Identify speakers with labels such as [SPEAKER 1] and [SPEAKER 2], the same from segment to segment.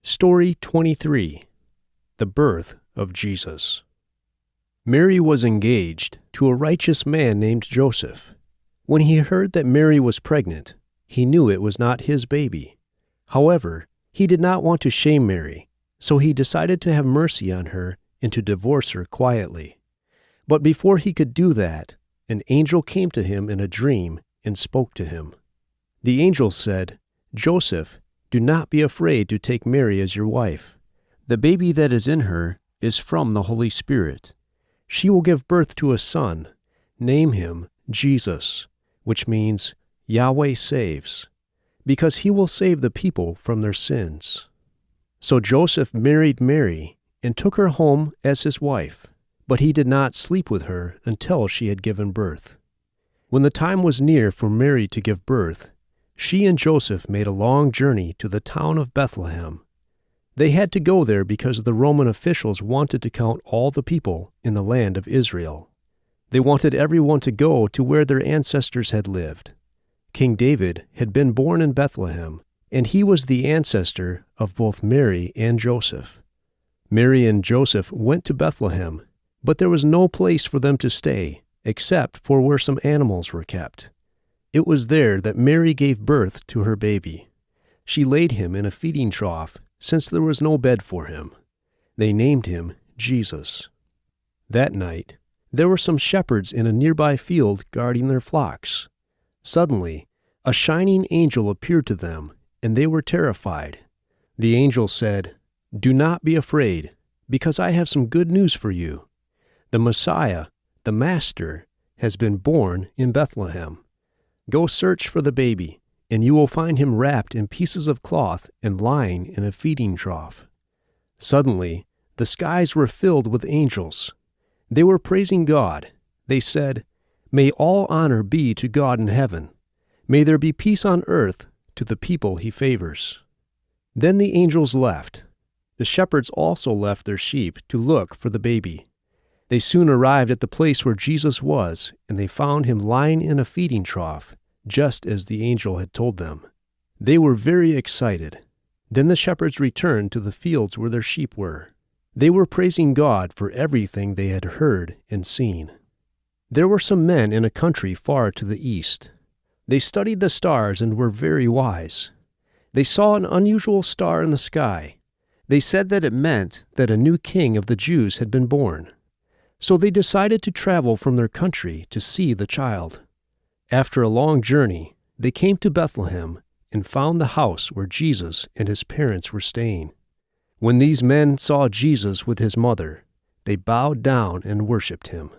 [SPEAKER 1] Story 23. The Birth of Jesus. Mary was engaged to a righteous man named Joseph. When he heard that Mary was pregnant, he knew it was not his baby. However, he did not want to shame Mary, so he decided to have mercy on her and to divorce her quietly. But before he could do that, an angel came to him in a dream and spoke to him. The angel said, "Joseph, do not be afraid to take Mary as your wife. The baby that is in her is from the Holy Spirit. She will give birth to a son. Name him Jesus, which means Yahweh saves, because he will save the people from their sins." So Joseph married Mary and took her home as his wife, but he did not sleep with her until she had given birth. When the time was near for Mary to give birth, she and Joseph made a long journey to the town of Bethlehem. They had to go there because the Roman officials wanted to count all the people in the land of Israel. They wanted everyone to go to where their ancestors had lived. King David had been born in Bethlehem, and he was the ancestor of both Mary and Joseph. Mary and Joseph went to Bethlehem, but there was no place for them to stay except for where some animals were kept. It was there that Mary gave birth to her baby. She laid him in a feeding trough since there was no bed for him. They named him Jesus. That night, there were some shepherds in a nearby field guarding their flocks. Suddenly, a shining angel appeared to them, and they were terrified. The angel said, "Do not be afraid, because I have some good news for you. The Messiah, the Master, has been born in Bethlehem. Go search for the baby, and you will find him wrapped in pieces of cloth and lying in a feeding trough." Suddenly, the skies were filled with angels. They were praising God. They said, "May all honor be to God in heaven. May there be peace on earth to the people he favors." Then the angels left. The shepherds also left their sheep to look for the baby. They soon arrived at the place where Jesus was, and they found him lying in a feeding trough, just as the angel had told them. They were very excited. Then the shepherds returned to the fields where their sheep were. They were praising God for everything they had heard and seen. There were some men in a country far to the east. They studied the stars and were very wise. They saw an unusual star in the sky. They said that it meant that a new king of the Jews had been born. So they decided to travel from their country to see the child. After a long journey, they came to Bethlehem and found the house where Jesus and his parents were staying. When these men saw Jesus with his mother, they bowed down and worshipped him.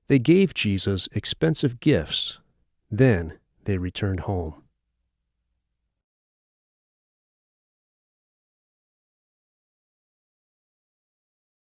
[SPEAKER 1] They gave Jesus expensive gifts. Then they returned home.